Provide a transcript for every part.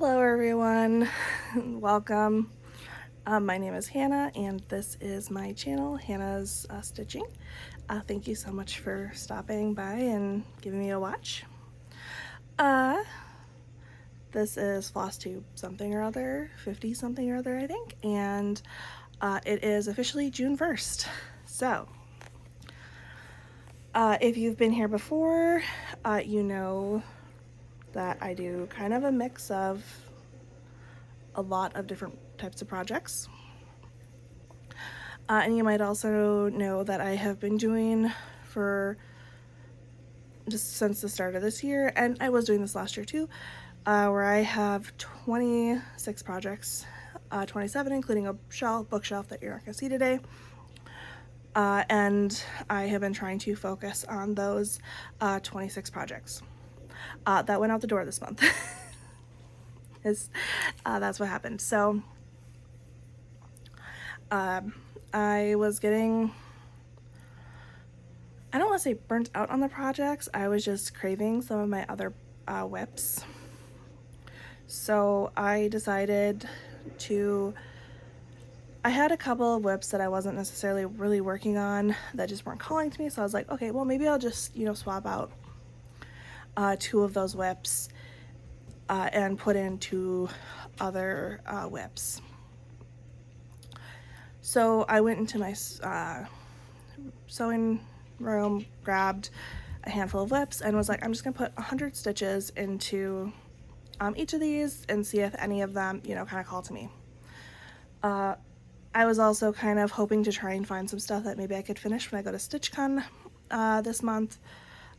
Hello everyone, welcome. My name is Hannah and this is my channel, Hannah's Stitching. Thank you so much for stopping by and giving me a watch. This is Flosstube something or other, 50 something or other I think, and it is officially June 1st. So, if you've been here before, you know that I do kind of a mix of a lot of different types of projects. And you might also know that I have been doing for just since the start of this year, and I was doing this last year too, where I have 26 projects, 27 including a bookshelf that you're not going to see today. And I have been trying to focus on those 26 projects. That went out the door this month. That's what happened. So I was getting, I don't want to say burnt out on the projects, I was just craving some of my other whips. So I decided to, I had a couple of whips that I wasn't necessarily really working on that just weren't calling to me, so I was like, okay, well maybe I'll just, swap out 2 of those whips and put in 2 other whips. So I went into my sewing room, grabbed a handful of whips, and was like, I'm just gonna put 100 stitches into each of these and see if any of them, kind of call to me. I was also kind of hoping to try and find some stuff that maybe I could finish when I go to StitchCon this month.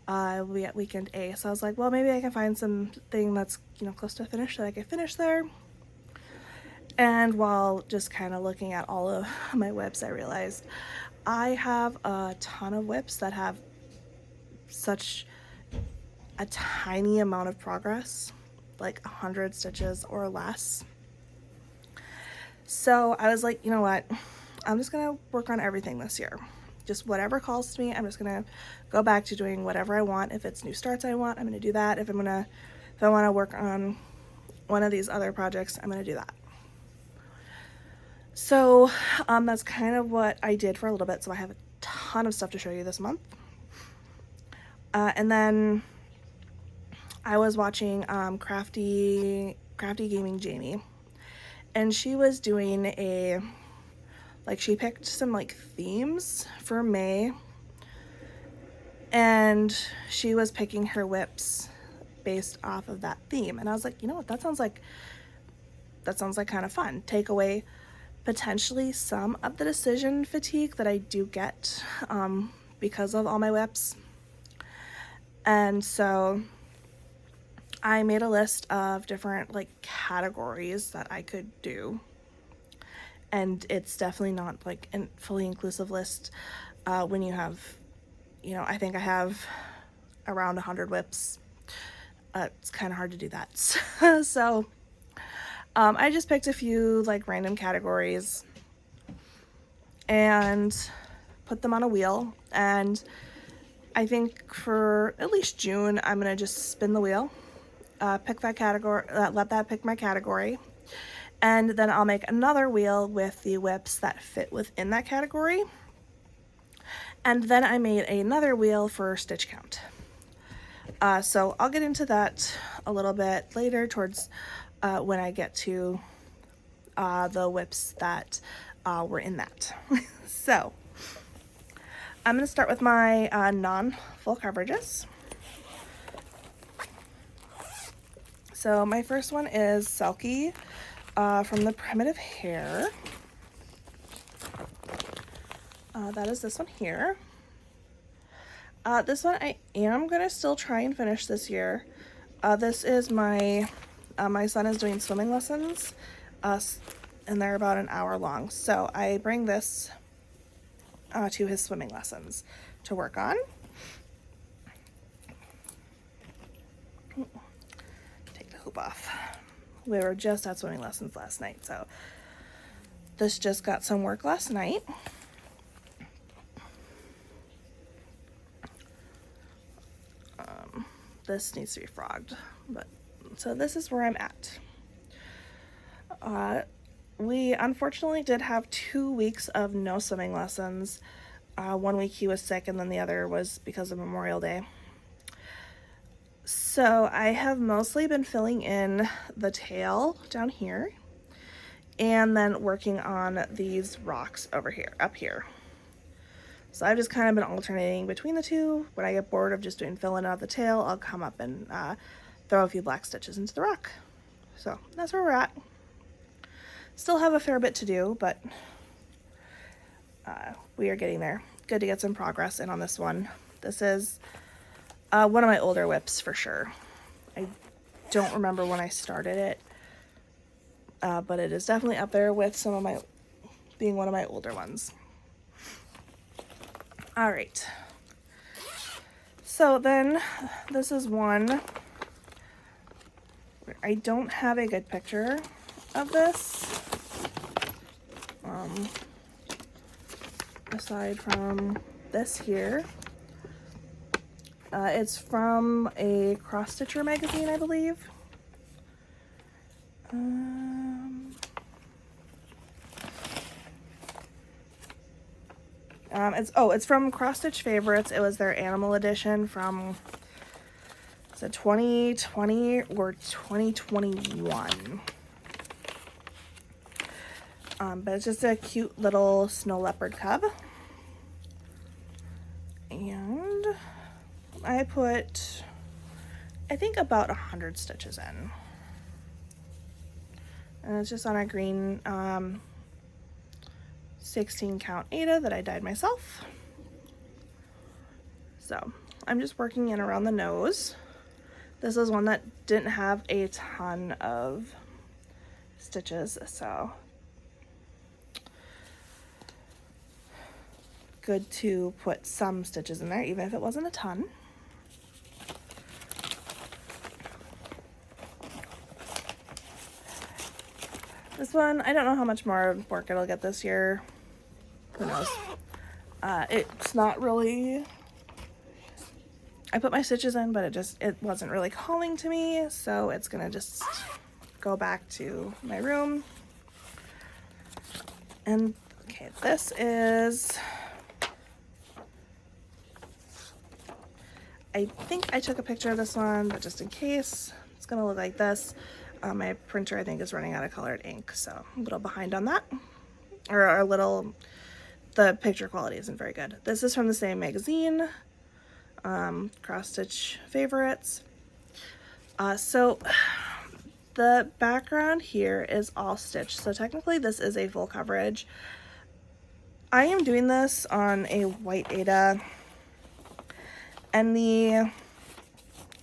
We'll be at weekend A, so I was like, well, maybe I can find something that's close to finish that I could finish there. And while just kind of looking at all of my whips, I realized I have a ton of whips that have such a tiny amount of progress, like 100 stitches or less. So I was like, you know what, I'm just gonna work on everything this year. Just whatever calls to me, I'm just gonna go back to doing whatever I want. If it's new starts I want, I'm gonna do that. If I want to work on one of these other projects, I'm gonna do that. So that's kind of what I did for a little bit. So I have a ton of stuff to show you this month. And then I was watching Crafty Gaming Jamie, and she was doing she picked some themes for May, and she was picking her whips based off of that theme. And I was like, you know what, that sounds like kind of fun. Take away potentially some of the decision fatigue that I do get because of all my whips. And so I made a list of different categories that I could do. And it's definitely not a fully inclusive list when you have, I think I have around 100 whips. It's kind of hard to do that. So I just picked a few random categories and put them on a wheel. And I think for at least June, I'm going to just spin the wheel, pick that category, let that pick my category. And then I'll make another wheel with the whips that fit within that category. And then I made another wheel for stitch count. So I'll get into that a little bit later towards when I get to the whips that were in that. So I'm going to start with my non-full coverages. So my first one is Selkie from the Primitive Hair. That is this one here. This one I am going to still try and finish this year. This is my son is doing swimming lessons, and they're about an hour long. So I bring this to his swimming lessons to work on. Take the hoop off. We were just at swimming lessons last night, so this just got some work last night. This needs to be frogged, but so this is where I'm at. We unfortunately did have 2 weeks of no swimming lessons. 1 week he was sick, and then the other was because of Memorial Day. So I have mostly been filling in the tail down here and then working on these rocks over here, up here. So I've just kind of been alternating between the two. When I get bored of just doing filling out the tail, I'll come up and throw a few black stitches into the rock. So that's where we're at. Still have a fair bit to do, but we are getting there. Good to get some progress in on this one. This is one of my older whips for sure. I don't remember when I started it, but it is definitely up there with some of my, being one of my older ones. All right. So then this is one where I don't have a good picture of this. Aside from this here. It's from a cross stitcher magazine, I believe. It's from Cross Stitch Favorites. It was their animal edition from, is it 2020 or 2021? But it's just a cute little snow leopard cub. And I put, I think, about 100 stitches in. And it's just on a green 16 count Aida that I dyed myself. So I'm just working in around the nose. This is one that didn't have a ton of stitches, so good to put some stitches in there, even if it wasn't a ton. This one, I don't know how much more work it'll get this year. Who knows? It's not really, I put my stitches in, but it wasn't really calling to me, so it's gonna just go back to my room. And okay, this is, I think I took a picture of this one, but just in case, it's gonna look like this. My printer, I think, is running out of colored ink, so I'm a little behind on that. Or a little, the picture quality isn't very good. This is from the same magazine, Cross Stitch Favorites. So the background here is all stitched, so technically this is a full coverage. I am doing this on a white Aida, and the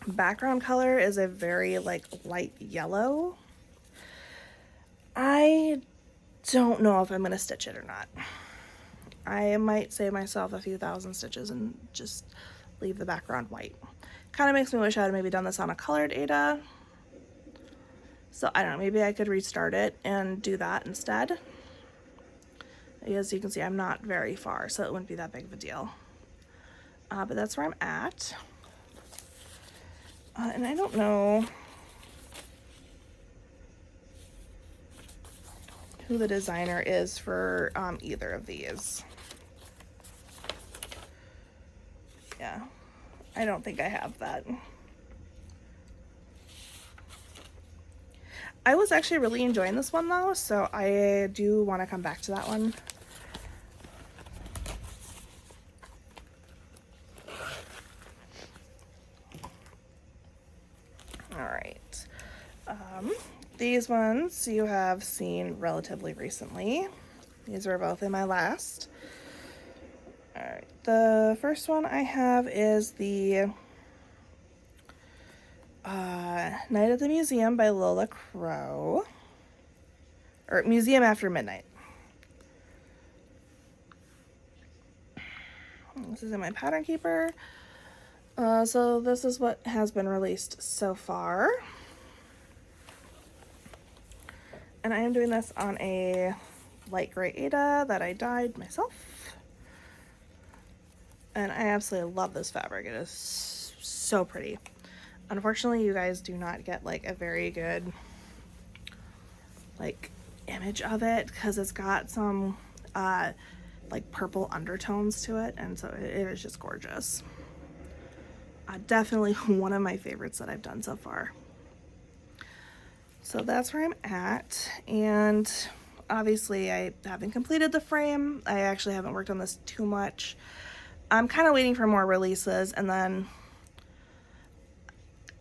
background color is a very like light yellow. I don't know if I'm gonna stitch it or not. I might save myself a few thousand stitches and just leave the background white. Kind of makes me wish I had maybe done this on a colored Aida. So I don't know, maybe I could restart it and do that instead. As you can see, I'm not very far, so it wouldn't be that big of a deal. But that's where I'm at. And I don't know who the designer is for either of these. Yeah, I don't think I have that. I was actually really enjoying this one though, so I do want to come back to that one. Alright, these ones you have seen relatively recently. These were both in my last. Alright, the first one I have is the Night at the Museum by Lola Crow, or Museum After Midnight. This is in my pattern keeper. So this is what has been released so far. And I am doing this on a light gray Aida that I dyed myself. And I absolutely love this fabric. It is so pretty. Unfortunately, you guys do not get like a very good like image of it because it's got some like purple undertones to it, and so it is just gorgeous. Definitely one of my favorites that I've done so far. So that's where I'm at, and obviously I haven't completed the frame. I actually haven't worked on this too much. I'm kind of waiting for more releases, and then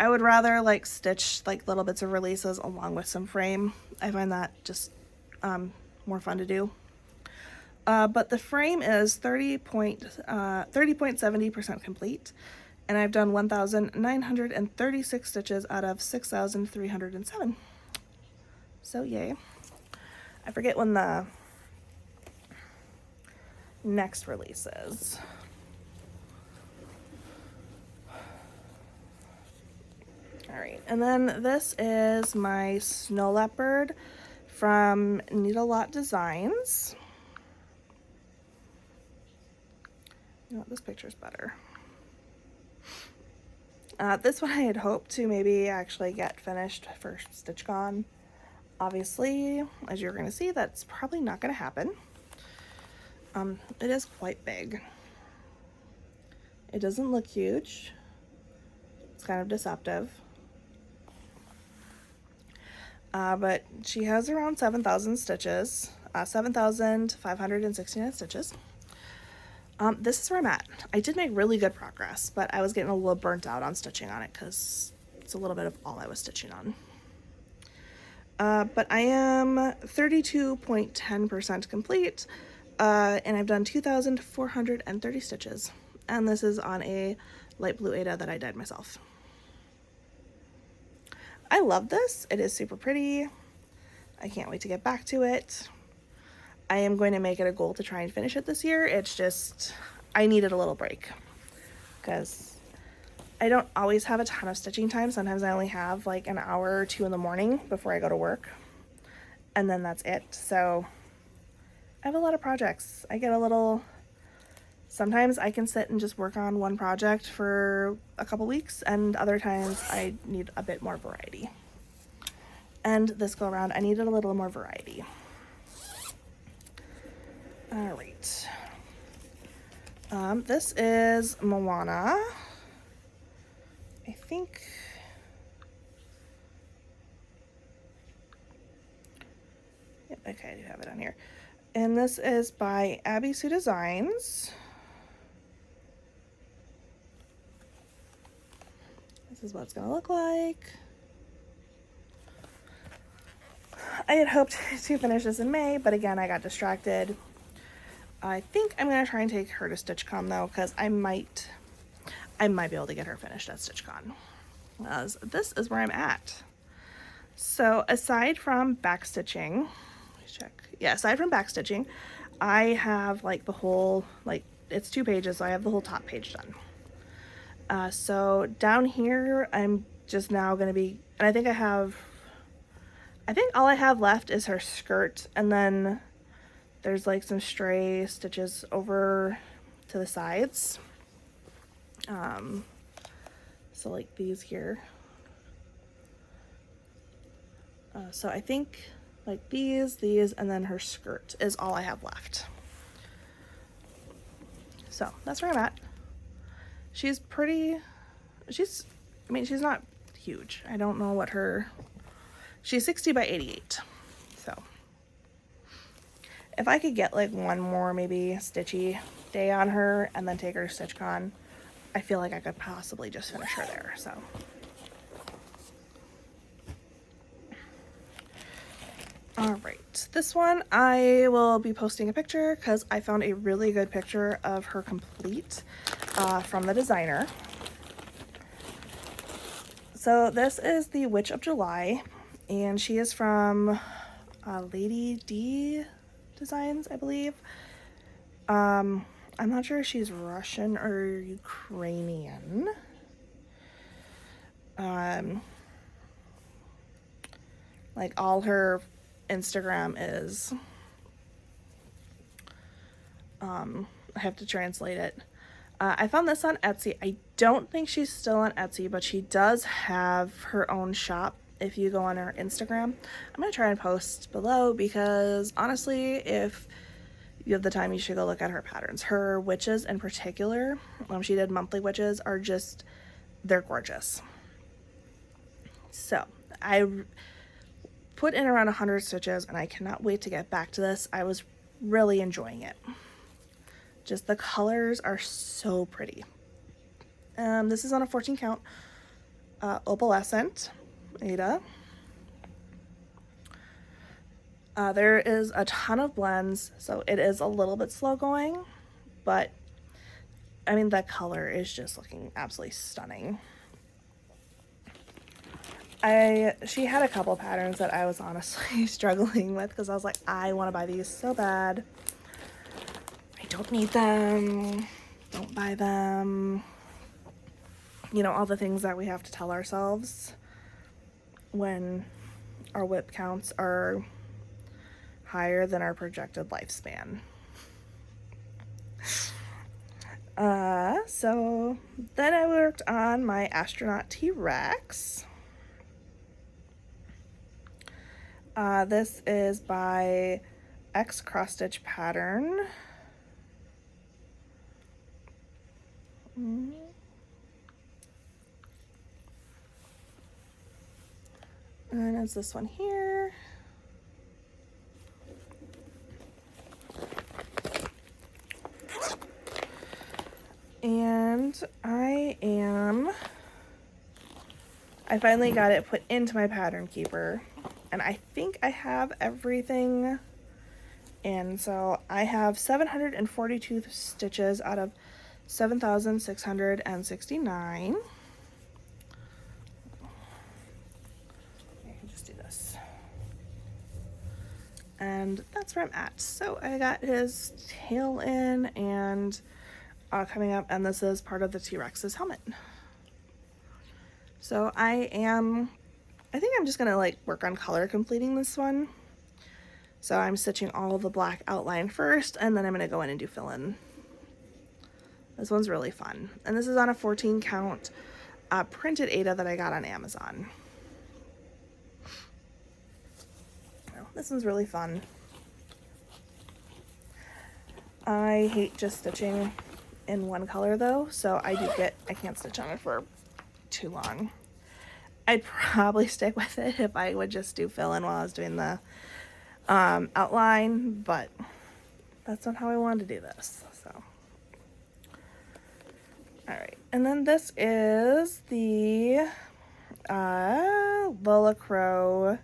I would rather like stitch like little bits of releases along with some frame. I find that just more fun to do. But the frame is 30.70% complete, and I've done 1,936 stitches out of 6,307. So yay. I forget when the next release is. Alright, and then this is my snow leopard from Needle Lot Designs. You know, this picture's better. This one I had hoped to maybe actually get finished for StitchCon. Obviously, as you're going to see, that's probably not going to happen. It is quite big. It doesn't look huge. It's kind of deceptive. But she has around 7,000 stitches, 7,569 stitches. This is where I'm at. I did make really good progress, but I was getting a little burnt out on stitching on it because it's a little bit of all I was stitching on. But I am 32.10% complete, and I've done 2,430 stitches. And this is on a light blue Aida that I dyed myself. I love this. It is super pretty. I can't wait to get back to it. I am going to make it a goal to try and finish it this year. It's just, I needed a little break because I don't always have a ton of stitching time. Sometimes I only have like an hour or two in the morning before I go to work, and then that's it. So I have a lot of projects. I get a little, sometimes I can sit and just work on one project for a couple weeks, and other times I need a bit more variety. And this go around, I needed a little more variety. All right. This is Moana. I think. Yep, okay, I do have it on here. And this is by Abby Sue Designs. This is what it's gonna look like. I had hoped to finish this in May, but again, I got distracted. I think I'm gonna try and take her to StitchCon though, because I might be able to get her finished at StitchCon. This is where I'm at. So aside from backstitching, let's check. Yeah, aside from backstitching, I have like the whole, like it's 2 pages, so I have the whole top page done. So down here, I'm just now gonna be, and I think all I have left is her skirt, and then there's like some stray stitches over to the sides. So like these here. So I think like these, and then her skirt is all I have left. So that's where I'm at. She's pretty, she's not huge. I don't know what she's 60 by 88. So if I could get like one more maybe stitchy day on her and then take her to StitchCon, I feel like I could possibly just finish her there. So all right, this one I will be posting a picture because I found a really good picture of her complete from the designer. So this is the Witch of July, and she is from Lady D Designs, I believe. I'm not sure if she's Russian or Ukrainian. Like all her Instagram is, I have to translate it. I found this on Etsy. I don't think she's still on Etsy, but she does have her own shop if you go on her Instagram. I'm going to try and post below because honestly, if you have the time, you should go look at her patterns. Her witches in particular, she did monthly witches, are just, they're gorgeous. So I put in around 100 stitches and I cannot wait to get back to this. I was really enjoying it. Just the colors are so pretty. This is on a 14 count opalescent Ada. There is a ton of blends, so it is a little bit slow going, but I mean, the color is just looking absolutely stunning. She had a couple patterns that I was honestly struggling with because I was like, I want to buy these so bad. I don't need them. Don't buy them. You know, all the things that we have to tell ourselves when our whip counts are higher than our projected lifespan. So then I worked on my astronaut T-Rex. This is by X Cross Stitch Pattern. And it's this one here. And I finally got it put into my pattern keeper, and I think I have everything in. So I have 742 stitches out of 7,669. I can just do this. And that's where I'm at. So I got his tail in and coming up, and this is part of the T-Rex's helmet. So I think I'm just gonna like work on color completing this one. So I'm stitching all of the black outline first, and then I'm gonna go in and do fill-in. This one's really fun. And this is on a 14 count printed Ada that I got on Amazon. Oh, this one's really fun. I hate just stitching in one color though, so I can't stitch on it for too long. I'd probably stick with it if I would just do fill-in while I was doing the outline, but that's not how I wanted to do this. So all right, and then this is the Lola Crow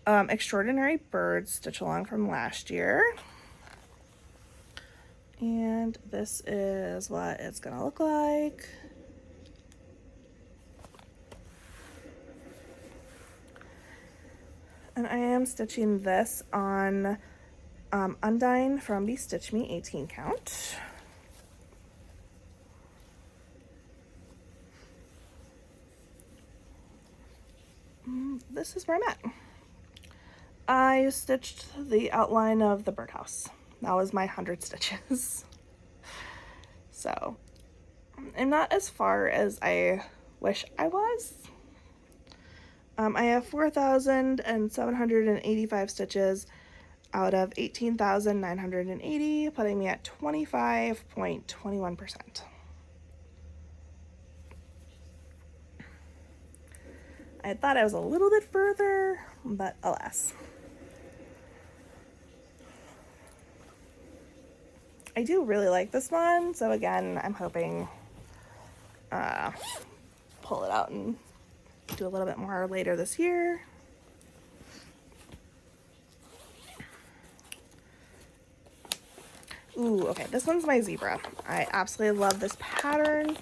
Extraordinary Birds stitch along from last year. And this is what it's gonna look like. And I am stitching this on Undine from the Stitch Me 18 count. This is where I'm at. I stitched the outline of the birdhouse. That was my 100 stitches. So I'm not as far as I wish I was. I have 4,785 stitches out of 18,980, putting me at 25.21%. I thought I was a little bit further, but alas. I do really like this one, so again, I'm hoping pull it out and do a little bit more later this year. Ooh, okay, this one's my zebra. I absolutely love this pattern.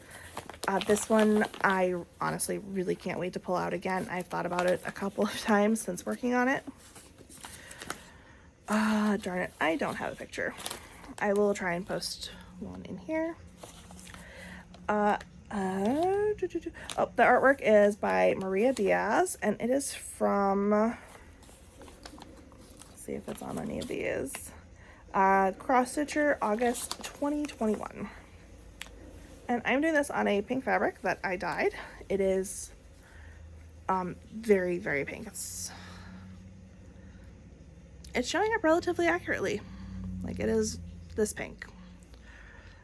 This one I honestly really can't wait to pull out again. I've thought about it a couple of times since working on it. Darn it, I don't have a picture. I will try and post one in here. Oh, the artwork is by Maria Diaz, and it is from, let's see if it's on any of these, Cross Stitcher August 2021. And I'm doing this on a pink fabric that I dyed. It is Very, very pink. It's showing up relatively accurately. Like, it is this pink.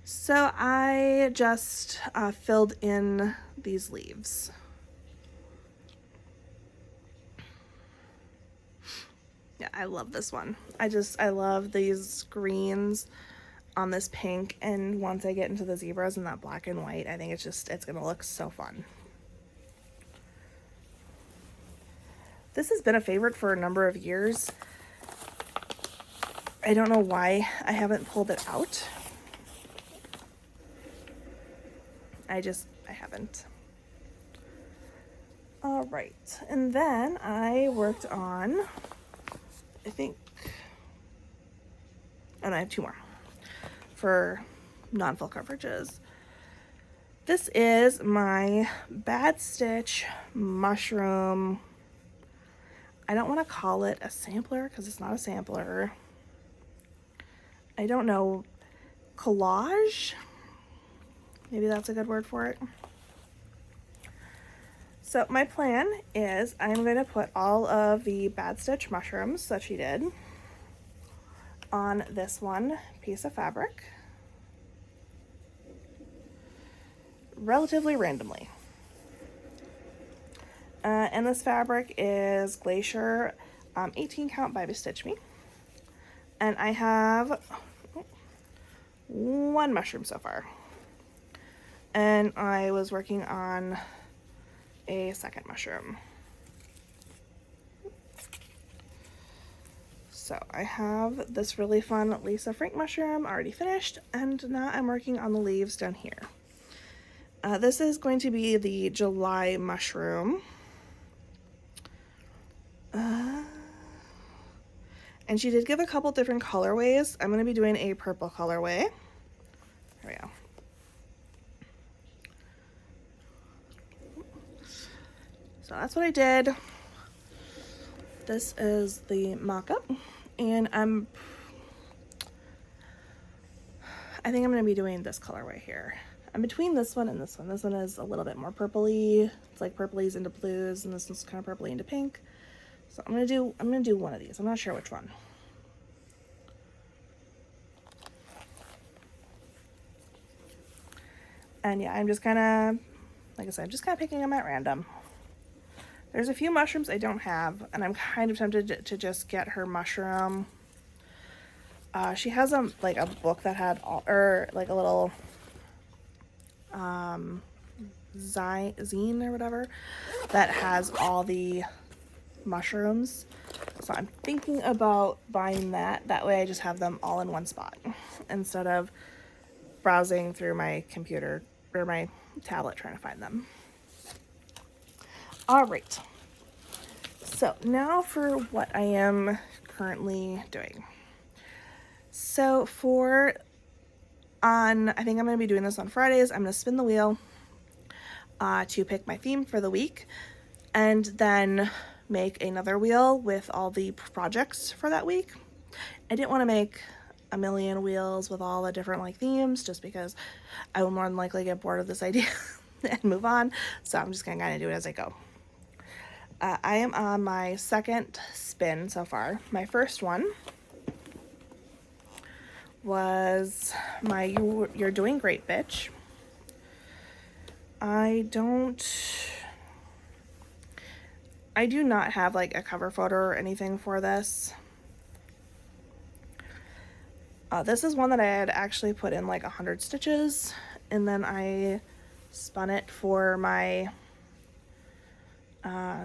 So I just filled in these leaves. Yeah, I love this one. I love these greens on this pink, and once I get into the zebras and that black and white, I think it's gonna look so fun. This has been a favorite for a number of years. I don't know why I haven't pulled it out. I haven't. All right, and then I worked on, I think, and I have 2 more for non-full coverages. This is my Bad Stitch mushroom. I don't want to call it a sampler because it's not a sampler. I don't know, collage? Maybe that's a good word for it. So my plan is I'm going to put all of the Bad Stitch mushrooms that she did on this one piece of fabric, relatively randomly. And this fabric is Glacier 18 count by Stitch Me. And I have 1 mushroom so far. And I was working on a second mushroom. So I have this really fun Lisa Frank mushroom already finished, and now I'm working on the leaves down here. This is going to be the July mushroom. And she did give a couple different colorways. I'm going to be doing a purple colorway. There we go. So that's what I did. This is the mock-up, and I think I'm going to be doing this colorway here. I'm between this one and this one. This one is a little bit more purpley. It's like purplies into blues, and this one's kind of purpley into pink. So I'm gonna do one of these. I'm not sure which one. And yeah, I'm just kind of, like I said, just kind of picking them at random. There's a few mushrooms I don't have, and I'm kind of tempted to just get her mushroom. She has a book that had or like a little zine or whatever that has all the mushrooms. So I'm thinking about buying that. That way I just have them all in one spot instead of browsing through my computer or my tablet trying to find them. All right. So now for what I am currently doing. So I think I'm going to be doing this on Fridays. I'm going to spin the wheel to pick my theme for the week, and then make another wheel with all the projects for that week. I didn't want to make a million wheels with all the different themes, just because I will more than likely get bored of this idea and move on. So I'm just going to kind of do it as I go. I am on my second spin so far. My first one was my You're Doing Great Bitch. I do not have a cover photo or anything for this. This is one that I had actually put in 100 stitches, and then I spun it for my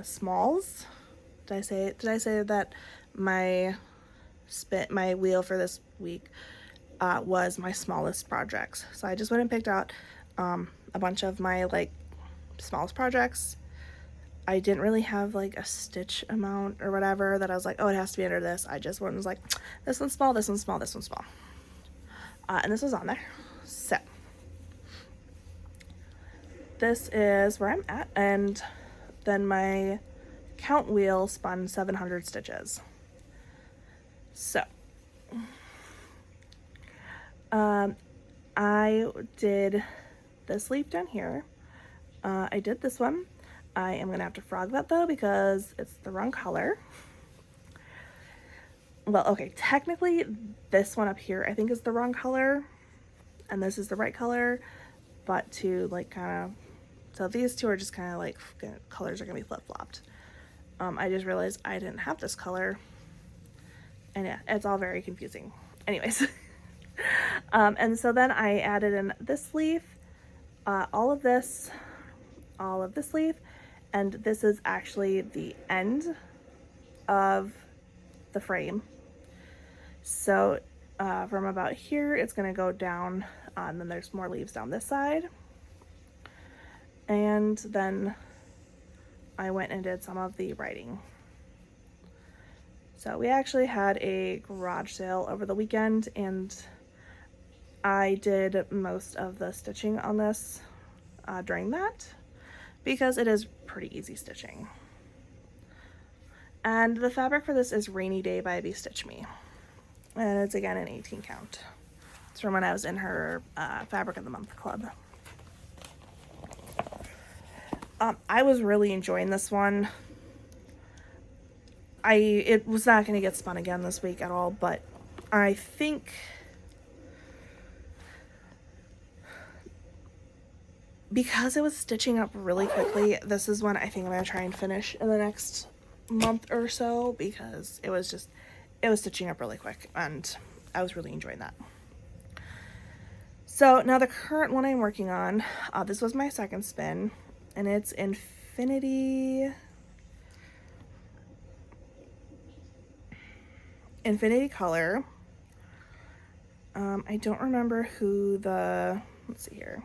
smalls. Did I say that my wheel for this week was my smallest projects? So I just went and picked out a bunch of my smallest projects. I didn't really have a stitch amount or whatever that I was oh, it has to be under this. I just went and was this one's small, this one's small, this one's small. And this was on there. So this is where I'm at, and then my count wheel spun 700 stitches. So I did this leaf down here. I did this one. I am gonna have to frog that though because it's the wrong color. Well, okay, technically this one up here I think is the wrong color and this is the right color, but to like kind of, so these two are just kind of like colors are gonna be flip-flopped. I just realized I didn't have this color, and yeah, it's all very confusing. Anyways, and so then I added in this leaf, all of this leaf, and this is actually the end of the frame. So from about here, it's gonna go down, and then there's more leaves down this side. And then I went and did some of the writing. So we actually had a garage sale over the weekend, and I did most of the stitching on this during that because it is pretty easy stitching. And the fabric for this is Rainy Day by Be Stitch Me, and it's again an 18 count. It's from when I was in her Fabric of the Month club. I was really enjoying this one. It was not going to get spun again this week at all, but I think because it was stitching up really quickly, this is one I think I'm going to try and finish in the next month or so, because it was stitching up really quick and I was really enjoying that. So now the current one I'm working on, this was my second spin, and it's Infinity color. I don't remember who let's see here.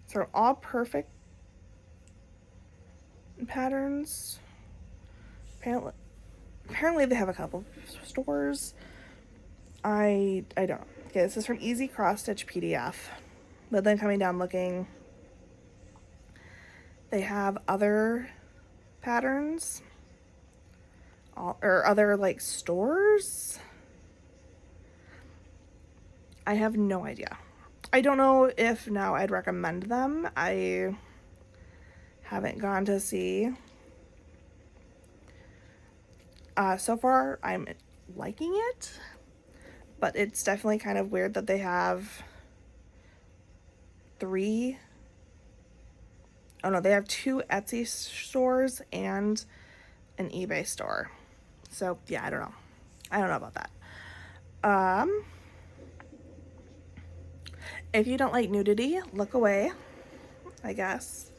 So All Perfect patterns. Apparently they have a couple stores. I don't know. Okay, this is from Easy Cross Stitch PDF. But then coming down looking, they have other patterns or other like stores. I have no idea. I don't know if now I'd recommend them. I haven't gone to see. So far I'm liking it, but it's definitely kind of weird that they have they have 2 Etsy stores and an eBay store. So yeah, I don't know about that. If you don't like nudity, look away, I guess.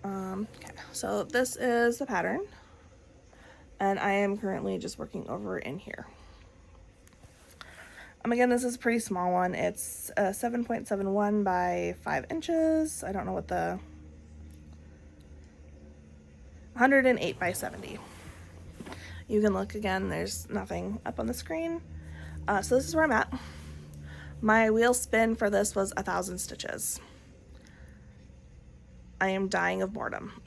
Okay, so this is the pattern, and I am currently just working over in here. Again, this is a pretty small one. It's 7.71 by 5 inches. I don't know what 108 by 70. You can look again, there's nothing up on the screen. So this is where I'm at. My wheel spin for this was 1,000 stitches. I am dying of boredom.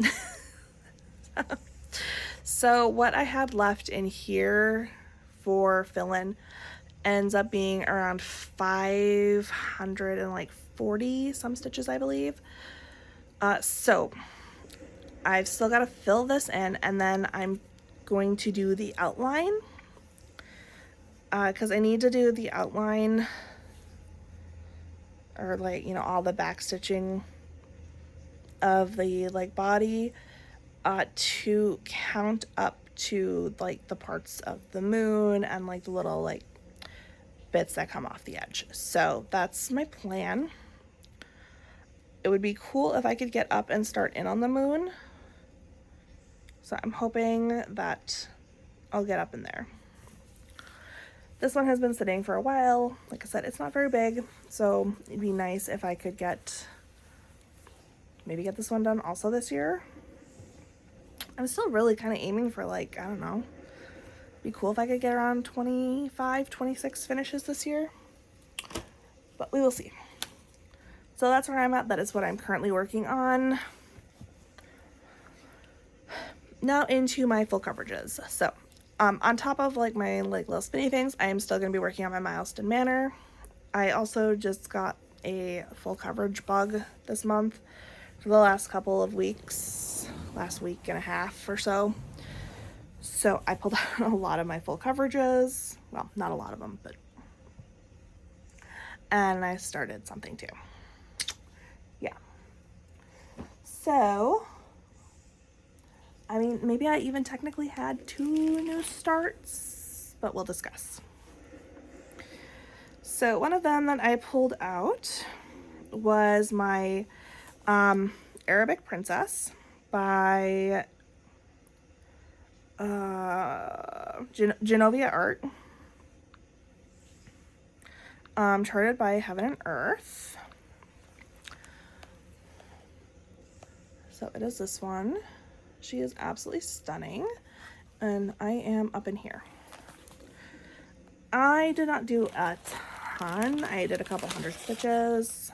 So what I had left in here for fill-in ends up being around 540 some stitches, I believe. So I've still got to fill this in, and then I'm going to do the outline, because I need to do the outline, or like, you know, all the back stitching of the like body to count up to like the parts of the moon and like the little like bits that come off the edge. So that's my plan. It would be cool if I could get up and start in on the moon. So I'm hoping that I'll get up in there. This one has been sitting for a while. Like I said, it's not very big, so it'd be nice if I could maybe get this one done also this year. I'm still really kind of aiming for, like, I don't know, it'd be cool if I could get around 25, 26 finishes this year, but we will see. So that's where I'm at. That is what I'm currently working on. Now into my full coverages. So on top of like my like little spinny things, I am still going to be working on my Milestone Manor. I also just got a full coverage bug this month for the last couple of weeks, last week and a half or so. So I pulled out a lot of my full coverages. Well, not a lot of them, but. And I started something too. Yeah. So, I mean, maybe I even technically had 2 new starts, but we'll discuss. So one of them that I pulled out was my Arabic Princess by Genovia Art. Charted by Heaven and Earth. So it is this one. She is absolutely stunning, and I am up in here. I did not do a ton. I did a couple hundred stitches.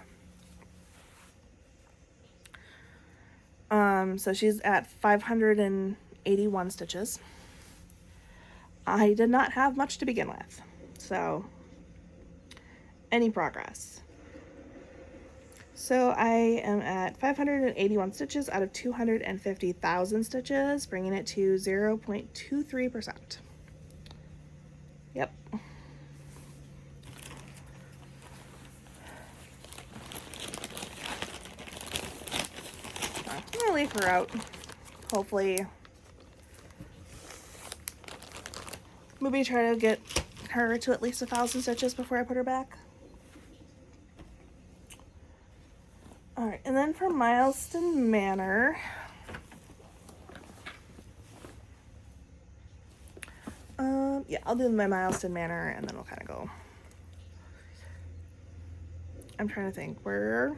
So she's at 581 stitches. I did not have much to begin with, so any progress. So I am at 581 stitches out of 250,000 stitches, bringing it to 0.23%. Yep. I'm gonna leave her out. Hopefully, maybe try to get her to at least 1,000 stitches before I put her back. Alright, and then for Milestone Manor, yeah, I'll do my Milestone Manor and then we'll kind of go. I'm trying to think, where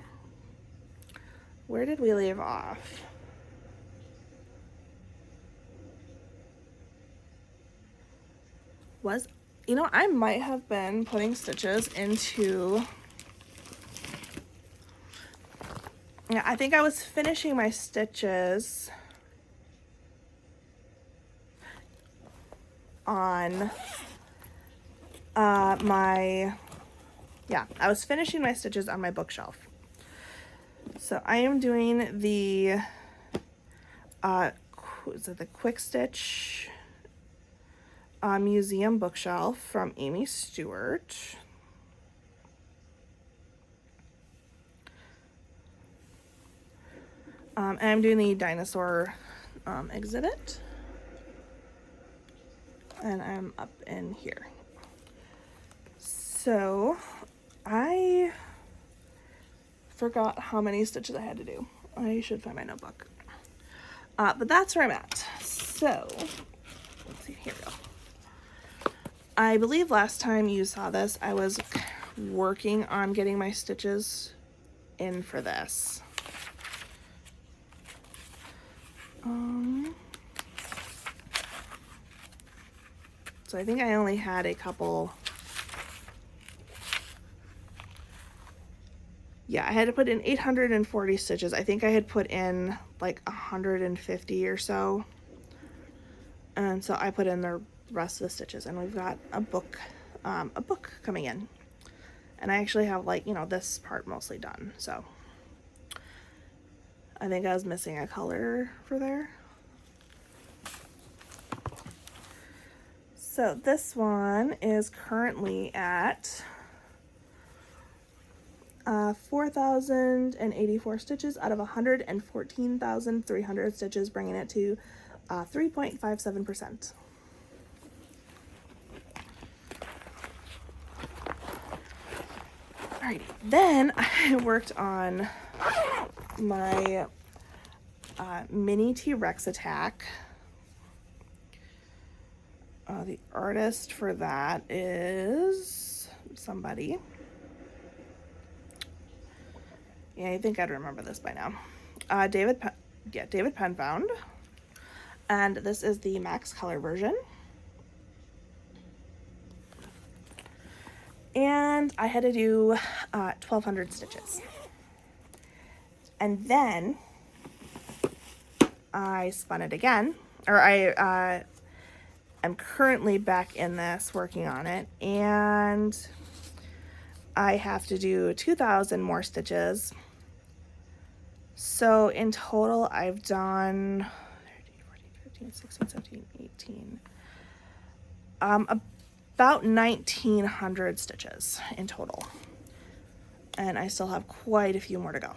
did we leave off? You know, I might have been putting stitches into, yeah, I think I was finishing my stitches on I was finishing my stitches on my bookshelf. So I am doing the is it the Quick Stitch Museum bookshelf from Amy Stewart. And I'm doing the dinosaur exhibit. And I'm up in here. So I forgot how many stitches I had to do. I should find my notebook. But that's where I'm at. So let's see, here we go. I believe last time you saw this, I was working on getting my stitches in for this. So I think I only had a couple. Yeah, I had to put in 840 stitches. I think I had put in like 150 or so. And so I put in the rest of the stitches, and we've got a book coming in. And I actually have, like, you know, this part mostly done. So I think I was missing a color for there. So this one is currently at 4,084 stitches out of 114,300 stitches, bringing it to 3.57%. Alrighty, then I worked on my mini T-Rex attack. The artist for that is somebody. Yeah, I think I'd remember this by now. David Penfound. And this is the max color version. And I had to do 1,200 stitches. And then I spun it again, or I'm currently back in this working on it, and I have to do 2,000 more stitches. So in total, I've done 13, 14, 15, 16, 17, 18, about 1900 stitches in total. And I still have quite a few more to go.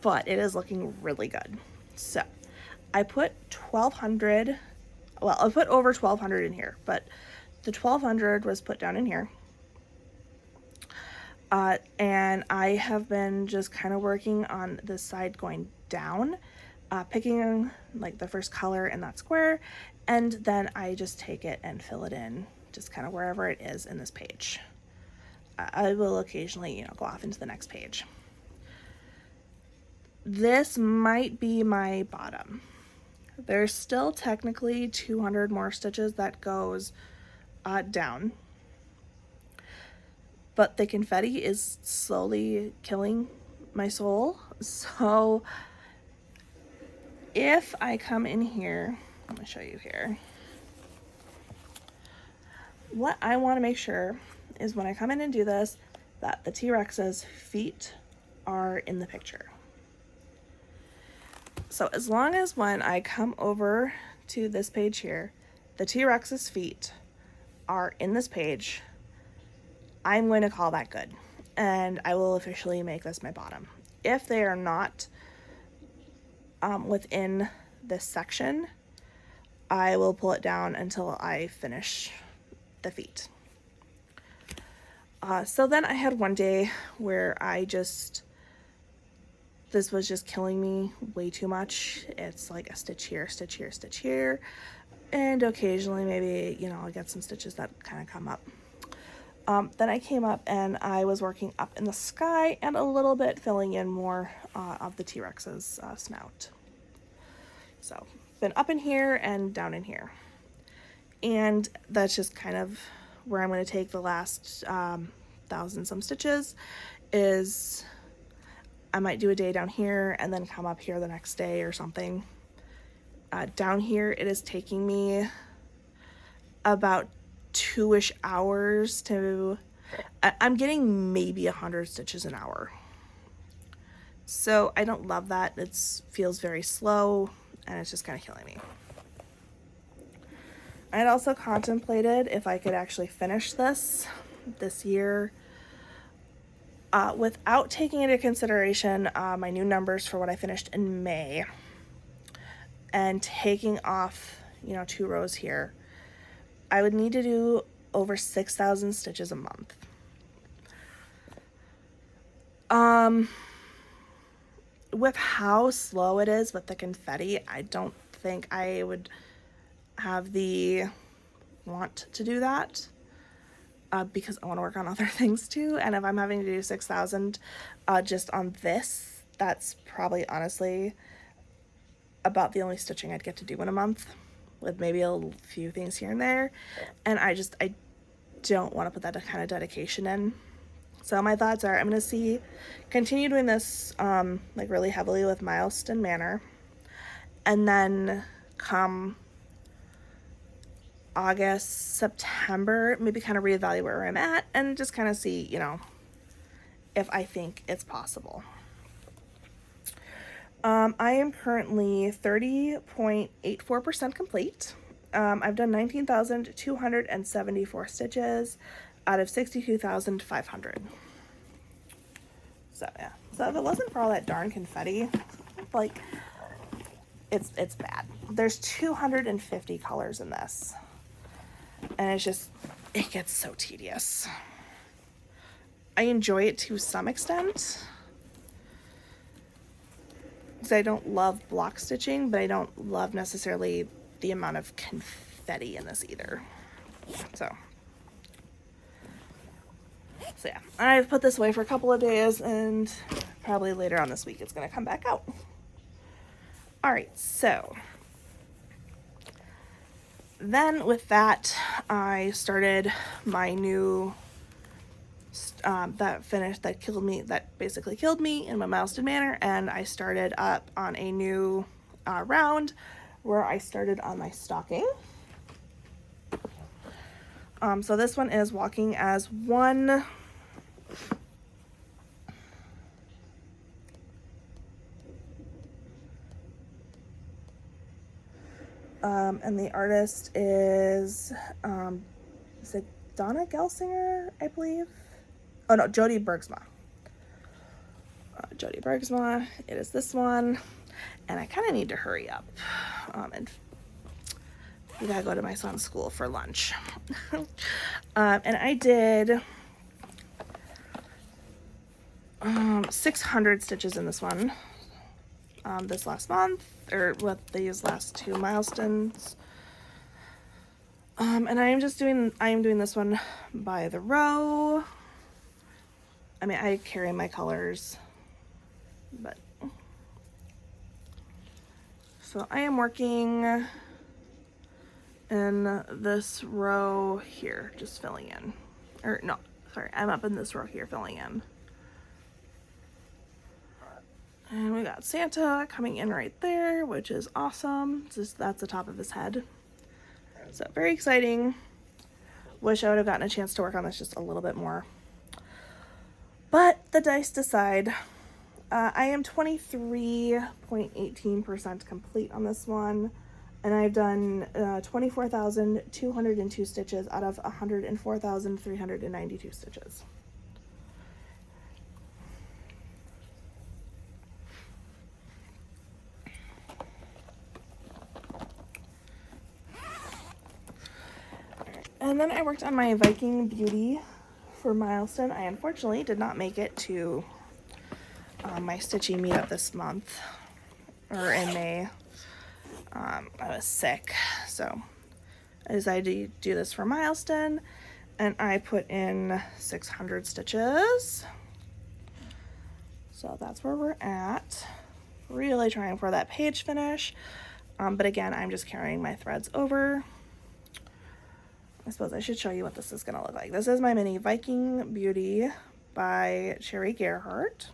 But it is looking really good. So I put 1200, well, I put over 1200 in here, but the 1200 was put down in here. And I have been just kind of working on this side going down, picking like the first color in that square, and then I just take it and fill it in just kind of wherever it is in this page. I will occasionally, you know, go off into the next page. This might be my bottom. There's still technically 200 more stitches that goes down, but the confetti is slowly killing my soul. So if I come in here, I'm gonna show you here. What I want to make sure is when I come in and do this, that the T-Rex's feet are in the picture. So as long as when I come over to this page here, the T-Rex's feet are in this page, I'm going to call that good. And I will officially make this my bottom. If they are not within this section, I will pull it down until I finish the feet. So then I had one day where this was just killing me way too much. It's like a stitch here, stitch here, stitch here. And occasionally maybe, you know, I'll get some stitches that kind of come up. Then I came up and I was working up in the sky and a little bit filling in more of the T-Rex's snout. So been up in here and down in here. And that's just kind of where I'm going to take the last 1,000 some stitches. Is I might do a day down here and then come up here the next day or something. Down here it is taking me about 2-ish hours to, I'm getting maybe 100 stitches an hour. So I don't love that. It feels very slow and it's just kind of killing me. I had also contemplated if I could actually finish this year without taking into consideration my new numbers for what I finished in May and taking off, you know, 2 rows here. I would need to do over 6,000 stitches a month. With how slow it is with the confetti, I don't think I would have the want to do that because I want to work on other things too. And if I'm having to do 6,000 just on this, that's probably honestly about the only stitching I'd get to do in a month, with maybe a few things here and there. And I don't want to put that kind of dedication in. So my thoughts are I'm going to continue doing this like really heavily with Milestone Manor, and then come August, September, maybe kind of reevaluate where I'm at and just kind of see, you know, if I think it's possible. I am currently 30.84% complete. I've done 19,274 stitches out of 62,500. So yeah. So if it wasn't for all that darn confetti, like it's bad. There's 250 colors in this. And it gets so tedious. I enjoy it to some extent, because I don't love block stitching, but I don't love necessarily the amount of confetti in this either. So yeah, I've put this away for a couple of days, and probably later on this week it's going to come back out. All right, so then with that, I started my new that basically killed me in my Milestone Manor, and I started up on a new round where I started on my stocking. So this one is walking as one And the artist is it Donna Gelsinger, I believe? Oh no, Jody Bergsma. Jody Bergsma. It is this one, and I kind of need to hurry up. And we gotta go to my son's school for lunch. And I did 600 stitches in this one this last month, or with these last 2 milestones. And I am doing this one by the row. I mean, I carry my colors, but so I am working in this row here, just filling in. Or no, sorry, I'm up in this row here filling in. And we got Santa coming in right there, which is awesome. That's the top of his head. So very exciting. Wish I would have gotten a chance to work on this just a little bit more. But the dice decide. I am 23.18% complete on this one. And I've done 24,202 stitches out of 104,392 stitches. And then I worked on my Viking Beauty for milestone. I unfortunately did not make it to my stitching meetup this month, or in May. I was sick, so I decided to do this for milestone, and I put in 600 stitches. So that's where we're at. Really trying for that page finish, but again, I'm just carrying my threads over. I suppose I should show you what this is going to look like. This is my mini Viking Beauty by Cherry Gerhardt.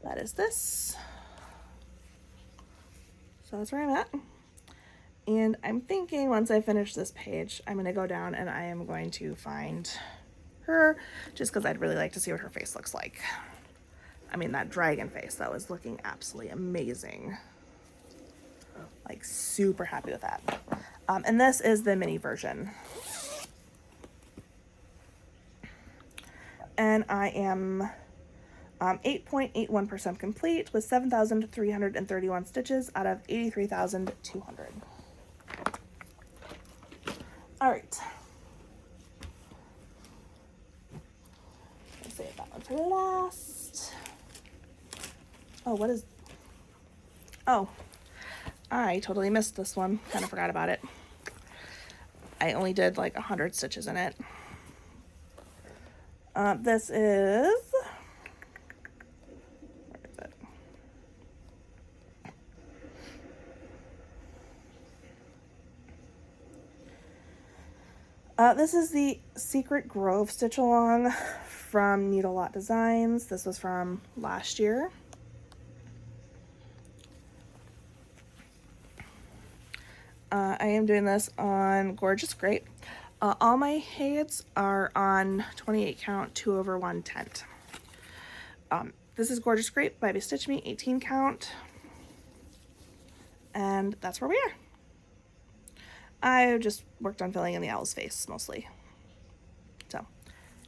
That is this. So that's where I'm at. And I'm thinking once I finish this page, I'm going to go down and I am going to find her, just because I'd really like to see what her face looks like. I mean, that dragon face, that was looking absolutely amazing. Like, super happy with that. And this is the mini version. And I am 8.81% complete with 7,331 stitches out of 83,200. All right. I'll save that one for last. Oh, what is... Oh, I totally missed this one. Kind of forgot about it. I only did like 100 stitches in it. This is... Where is it? This is the Secret Grove Stitch Along from Needle Lot Designs. This was from last year. I am doing this on Gorgeous Grape. All my heights are on 28 count 2/1 tent. This is Gorgeous Grape by Stitch Me 18 count. And that's where we are. I just worked on filling in the owl's face mostly. So,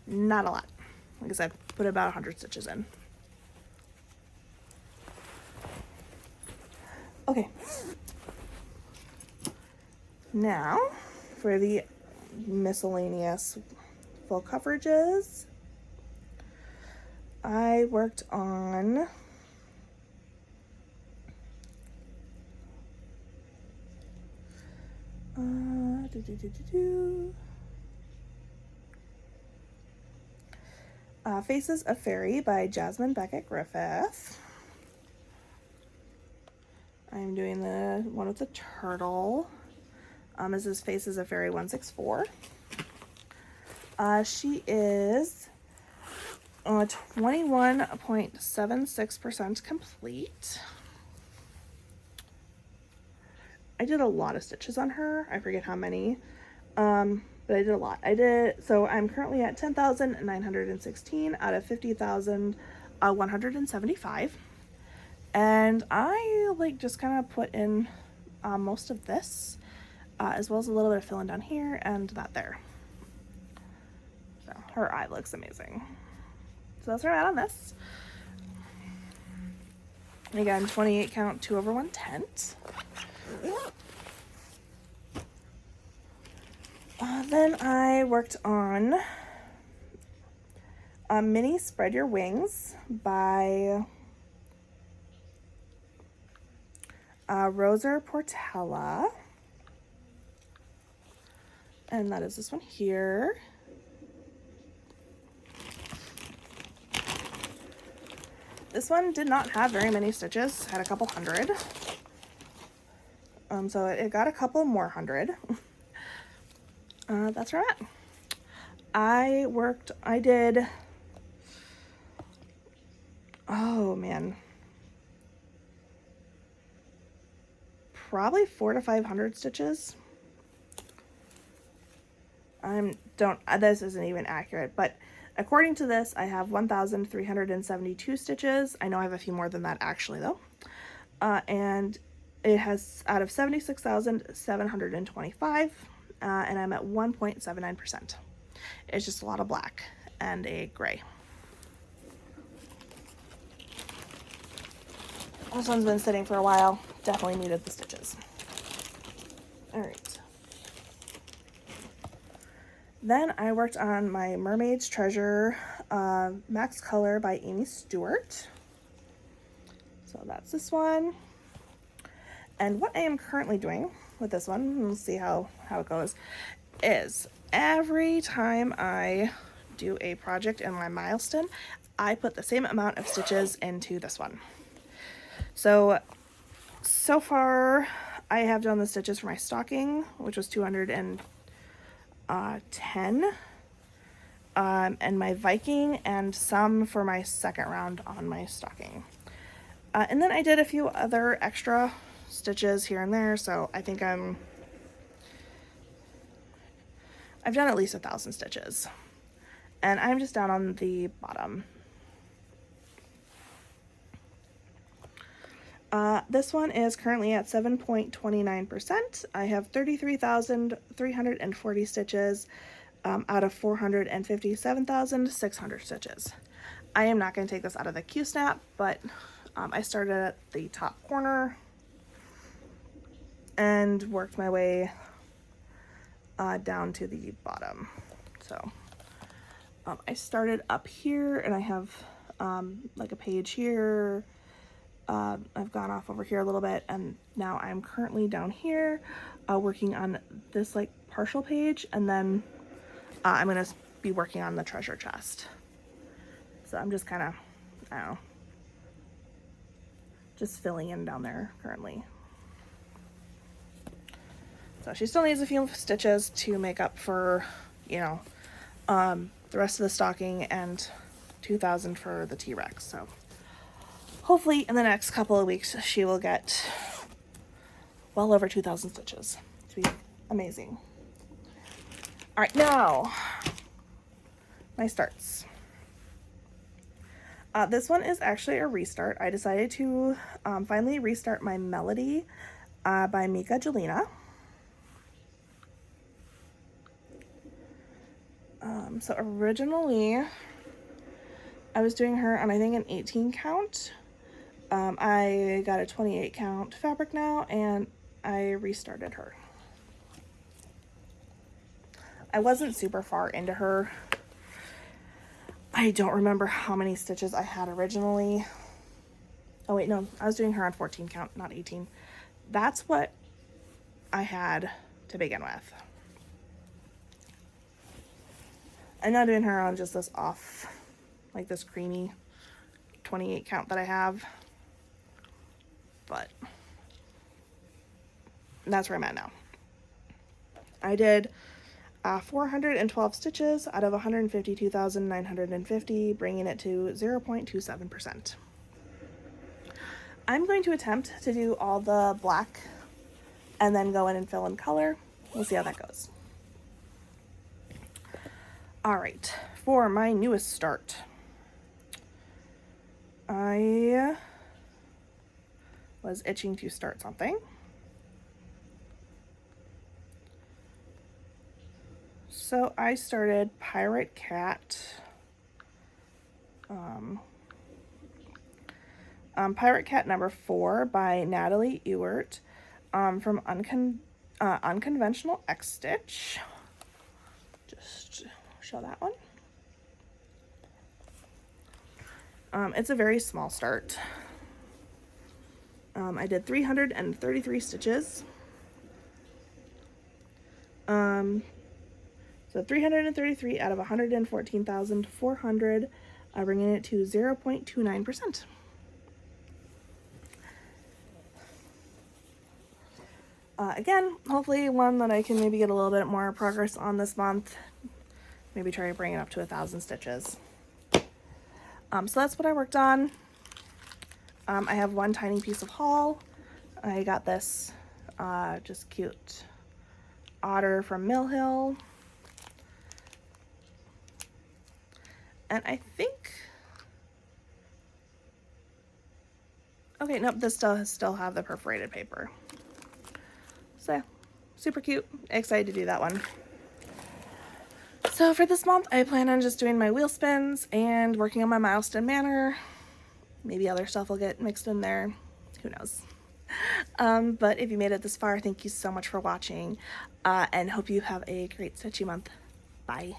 not a lot. Like I said, put about 100 stitches in. Okay. Now, for the miscellaneous full coverages, I worked on Faces of Fairy by Jasmine Beckett Griffith. I'm doing the one with the turtle. This is Faces of Fairy 164. She is 21.76% complete. I did a lot of stitches on her. I forget how many, but I did a lot. So I'm currently at 10,916 out of 50,175. And I like just kind of put in most of this, as well as a little bit of fill in down here and that there. So her eye looks amazing. So that's where I'm at on this. Again, 28 count 2/1 tent. Then I worked on Mini Spread Your Wings by Rosa Portella. And that is this one here. This one did not have very many stitches, had a couple hundred. So it got a couple more hundred. That's where I'm at. I did, oh man, probably 400 to 500 stitches. This isn't even accurate, but according to this, I have 1,372 stitches. I know I have a few more than that actually though. And it has out of 76,725, and I'm at 1.79%. It's just a lot of black and a gray. This one's been sitting for a while. Definitely needed the stitches. All right. Then I worked on my Mermaid's Treasure Max Color by Amy Stewart. So that's this one. And what I am currently doing with this one, we'll see how it goes, is every time I do a project in my milestone, I put the same amount of stitches into this one. So far I have done the stitches for my stocking, which was 210, and my Viking, and some for my second round on my stocking. And then I did a few other extra stitches here and there, so I think I've done at least 1,000 stitches, and I'm just down on the bottom. This one is currently at 7.29%. I have 33,340 stitches out of 457,600 stitches. I am not going to take this out of the Q-snap, but I started at the top corner and worked my way down to the bottom. So I started up here, and I have like a page here. I've gone off over here a little bit, and now I'm currently down here working on this like partial page, and then I'm gonna be working on the treasure chest. So I'm just kind of, I don't know, just filling in down there currently. So she still needs a few stitches to make up for, you know, the rest of the stocking, and 2,000 for the T-Rex. So hopefully in the next couple of weeks she will get well over 2,000 stitches. It's be amazing. All right, now my starts. This one is actually a restart. I decided to finally restart my Melody by Mika Jelena. So originally I was doing her on, I think, an 18 count. I got a 28 count fabric now, and I restarted her. I wasn't super far into her. I don't remember how many stitches I had originally. Oh wait, no, I was doing her on 14 count, not 18. That's what I had to begin with. I'm not doing her on just this off, like this creamy 28 count that I have, but that's where I'm at now. I did 412 stitches out of 152,950, bringing it to 0.27%. I'm going to attempt to do all the black and then go in and fill in color. We'll see how that goes. All right, for my newest start, I, was itching to start something. So I started Pirate Cat. Pirate Cat number 4 by Natalie Ewert from Unconventional X Stitch. Just show that one. It's a very small start. I did 333 stitches. So 333 out of 114,400, bringing it to 0.29%. Again, hopefully one that I can maybe get a little bit more progress on this month. Maybe try to bring it up to 1,000 stitches. So that's what I worked on. I have one tiny piece of haul. I got this just cute otter from Mill Hill. And I think, okay, nope, this still have the perforated paper. So, super cute. Excited to do that one. So for this month, I plan on just doing my wheel spins and working on my milestone manor. Maybe other stuff will get mixed in there. Who knows? But if you made it this far, thank you so much for watching, and hope you have a great stitchy month. Bye.